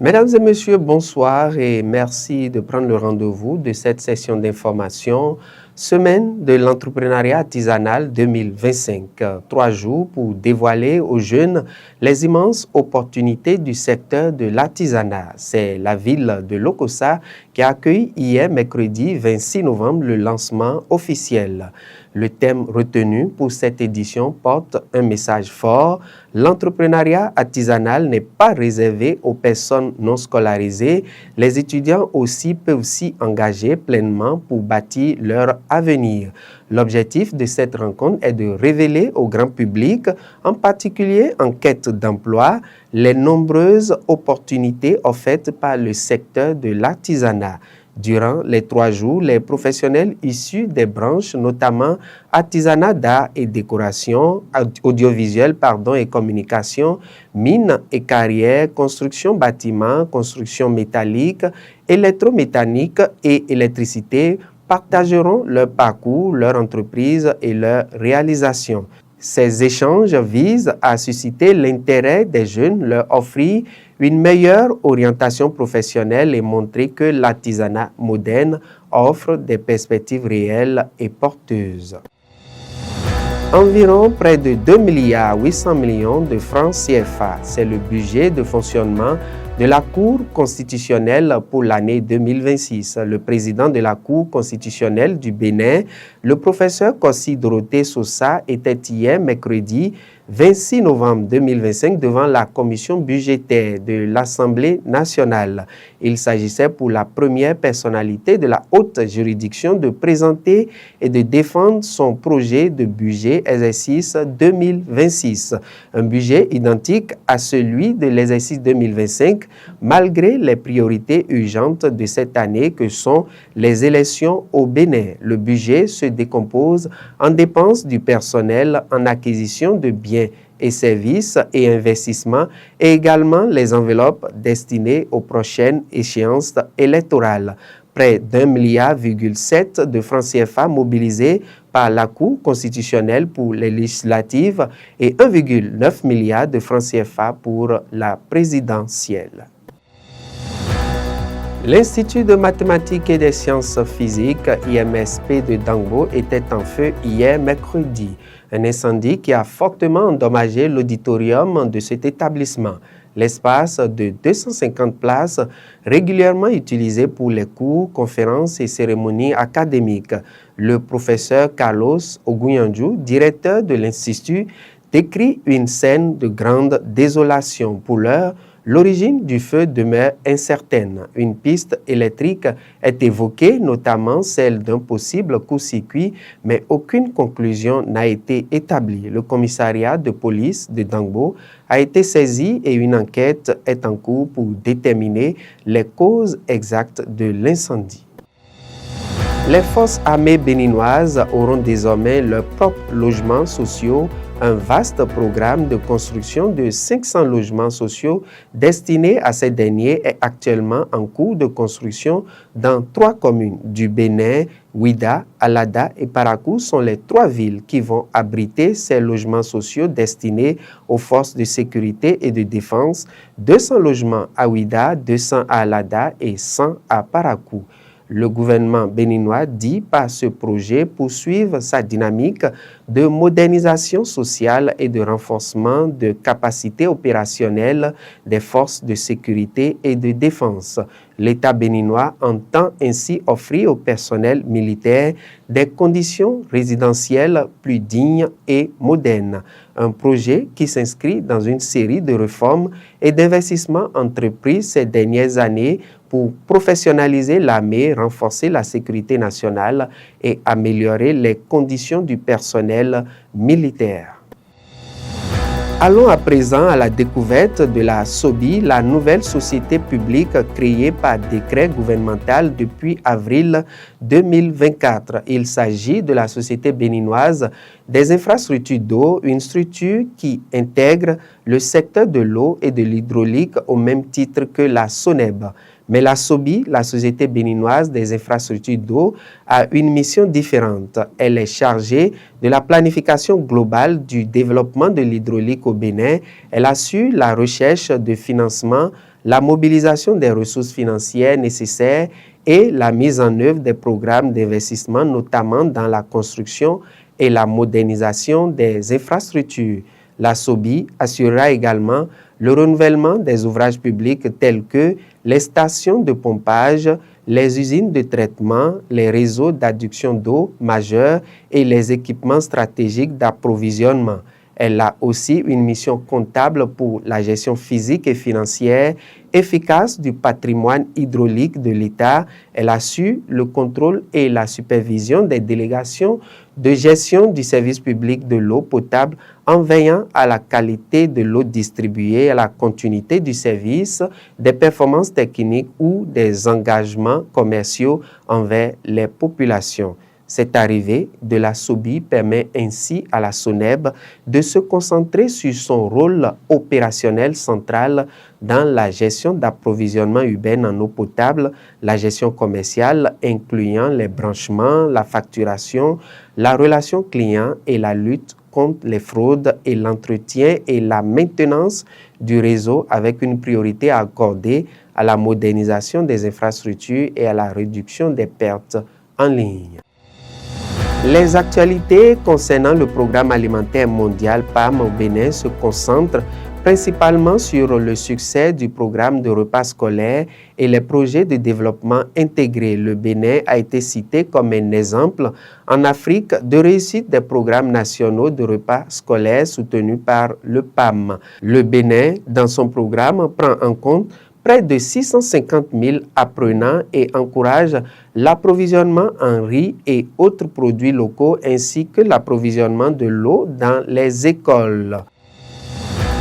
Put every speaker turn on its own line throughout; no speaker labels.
Mesdames et messieurs, bonsoir et merci de prendre le rendez-vous de cette session d'information Semaine de l'entrepreneuriat artisanal 2025. 3 jours pour dévoiler aux jeunes les immenses opportunités du secteur de l'artisanat. C'est la ville de Lokossa qui a accueilli hier, mercredi 26 novembre, le lancement officiel. Le thème retenu pour cette édition porte un message fort. L'entrepreneuriat artisanal n'est pas réservé aux personnes non scolarisées. Les étudiants aussi peuvent s'y engager pleinement pour bâtir leur avenir. L'objectif de cette rencontre est de révéler au grand public, en particulier en quête d'emploi, les nombreuses opportunités offertes par le secteur de l'artisanat. Durant les 3 jours, les professionnels issus des branches, notamment artisanat d'art et décoration, audiovisuel et communication, mines et carrières, construction bâtiment, construction métallique, électromécanique et électricité, partageront leur parcours, leur entreprise et leurs réalisations. Ces échanges visent à susciter l'intérêt des jeunes, leur offrir une meilleure orientation professionnelle et montrer que l'artisanat moderne offre des perspectives réelles et porteuses. Environ près de 2 milliards 800 millions de francs CFA, c'est le budget de fonctionnement de la Cour constitutionnelle pour l'année 2026. Le président de la Cour constitutionnelle du Bénin, le professeur Kossi Dorothée Sosa, était hier, mercredi 26 novembre 2025, devant la commission budgétaire de l'Assemblée nationale. Il s'agissait pour la première personnalité de la haute juridiction de présenter et de défendre son projet de budget exercice 2026. Un budget identique à celui de l'exercice 2025, malgré les priorités urgentes de cette année que sont les élections au Bénin. Le budget se décompose en dépenses du personnel, en acquisition de biens et services et investissements, et également les enveloppes destinées aux prochaines échéances électorales. Près d'1,7 milliard de francs CFA mobilisés par la Cour constitutionnelle pour les législatives et 1,9 milliard de francs CFA pour la présidentielle. L'Institut de mathématiques et des sciences physiques, IMSP de Dangbo, était en feu hier mercredi. Un incendie qui a fortement endommagé l'auditorium de cet établissement. L'espace de 250 places régulièrement utilisé pour les cours, conférences et cérémonies académiques. Le professeur Carlos Ogunyanju, directeur de l'Institut, décrit une scène de grande désolation. Pour l'heure, l'origine du feu demeure incertaine. Une piste électrique est évoquée, notamment celle d'un possible court-circuit, mais aucune conclusion n'a été établie. Le commissariat de police de Dangbo a été saisi et une enquête est en cours pour déterminer les causes exactes de l'incendie. Les forces armées béninoises auront désormais leurs propres logements sociaux. Un vaste programme de construction de 500 logements sociaux destinés à ces derniers est actuellement en cours de construction dans 3 communes du Bénin. Ouida, Alada et Parakou sont les 3 villes qui vont abriter ces logements sociaux destinés aux forces de sécurité et de défense. 200 logements à Ouida, 200 à Alada et 100 à Parakou. Le gouvernement béninois dit par ce projet poursuivre sa dynamique de modernisation sociale et de renforcement de capacités opérationnelles des forces de sécurité et de défense. L'État béninois entend ainsi offrir au personnel militaire des conditions résidentielles plus dignes et modernes. Un projet qui s'inscrit dans une série de réformes et d'investissements entrepris ces dernières années pour professionnaliser l'armée, renforcer la sécurité nationale et améliorer les conditions du personnel militaire. Allons à présent à la découverte de la SOBI, la nouvelle société publique créée par décret gouvernemental depuis avril 2024. Il s'agit de la Société béninoise des infrastructures d'eau, une structure qui intègre le secteur de l'eau et de l'hydraulique au même titre que la SONEB. Mais la SOBI, la Société béninoise des infrastructures d'eau, a une mission différente. Elle est chargée de la planification globale du développement de l'hydraulique au Bénin. Elle assure la recherche de financement, la mobilisation des ressources financières nécessaires et la mise en œuvre des programmes d'investissement, notamment dans la construction et la modernisation des infrastructures. La SOBI assurera également le renouvellement des ouvrages publics tels que les stations de pompage, les usines de traitement, les réseaux d'adduction d'eau majeurs et les équipements stratégiques d'approvisionnement. Elle a aussi une mission comptable pour la gestion physique et financière efficace du patrimoine hydraulique de l'État. Elle assure le contrôle et la supervision des délégations de gestion du service public de l'eau potable en veillant à la qualité de l'eau distribuée, à la continuité du service, des performances techniques ou des engagements commerciaux envers les populations. Cette arrivée de la SOBI permet ainsi à la SONEB de se concentrer sur son rôle opérationnel central dans la gestion d'approvisionnement urbain en eau potable, la gestion commerciale incluant les branchements, la facturation, la relation client et la lutte contre les fraudes et l'entretien et la maintenance du réseau avec une priorité accordée à la modernisation des infrastructures et à la réduction des pertes en ligne. Les actualités concernant le programme alimentaire mondial PAM au Bénin se concentrent principalement sur le succès du programme de repas scolaires et les projets de développement intégré. Le Bénin a été cité comme un exemple en Afrique de réussite des programmes nationaux de repas scolaires soutenus par le PAM. Le Bénin, dans son programme, prend en compte près de 650 000 apprenants et encourage l'approvisionnement en riz et autres produits locaux ainsi que l'approvisionnement de l'eau dans les écoles.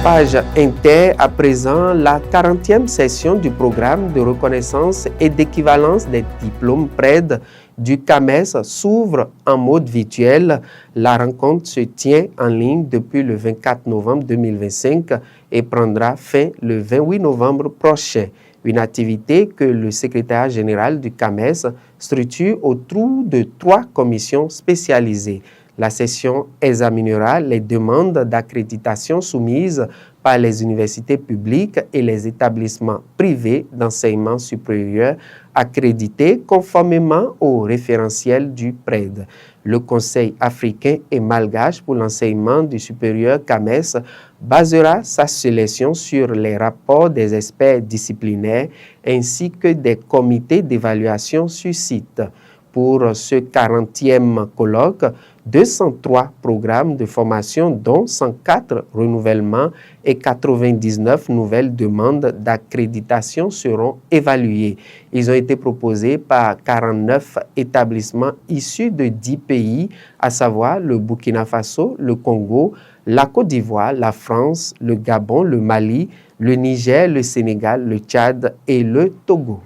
Page Inter, à présent, la 40e session du programme de reconnaissance et d'équivalence des diplômes PRED du CAMES s'ouvre en mode virtuel. La rencontre se tient en ligne depuis le 24 novembre 2025 et prendra fin le 28 novembre prochain. Une activité que le secrétaire général du CAMES structure autour de 3 commissions spécialisées. La session examinera les demandes d'accréditation soumises par les universités publiques et les établissements privés d'enseignement supérieur accrédités conformément au référentiel du PRED. Le Conseil africain et malgache pour l'enseignement du supérieur CAMES basera sa sélection sur les rapports des experts disciplinaires ainsi que des comités d'évaluation sur site. Pour ce 40e colloque, 203 programmes de formation, dont 104 renouvellements et 99 nouvelles demandes d'accréditation seront évaluées. Ils ont été proposés par 49 établissements issus de 10 pays, à savoir le Burkina Faso, le Congo, la Côte d'Ivoire, la France, le Gabon, le Mali, le Niger, le Sénégal, le Tchad et le Togo.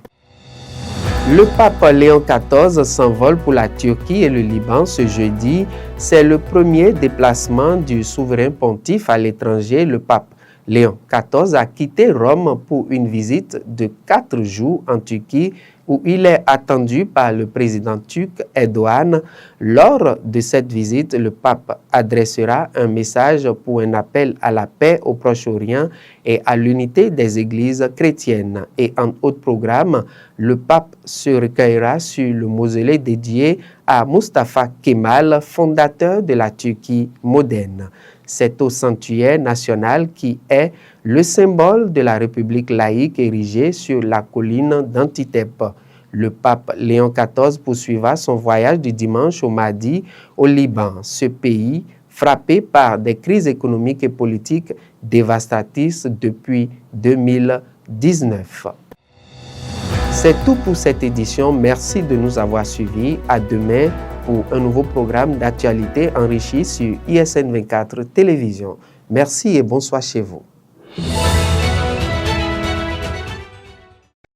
Le pape Léon XIV s'envole pour la Turquie et le Liban ce jeudi. C'est le premier déplacement du souverain pontife à l'étranger. Le pape Léon XIV a quitté Rome pour une visite de 4 jours en Turquie où il est attendu par le président turc Erdogan. Lors de cette visite, le pape adressera un message pour un appel à la paix au Proche-Orient et à l'unité des églises chrétiennes. Et en autres programmes, le pape se recueillera sur le mausolée dédié à Mustafa Kemal, fondateur de la Turquie moderne. C'est au sanctuaire national qui est le symbole de la République laïque érigée sur la colline d'Antitep. Le pape Léon XIV poursuivra son voyage du dimanche au mardi au Liban, ce pays frappé par des crises économiques et politiques dévastatrices depuis 2019. C'est tout pour cette édition. Merci de nous avoir suivis. À demain pour un nouveau programme d'actualité enrichi sur ISN 24 Télévision. Merci et bonsoir chez vous.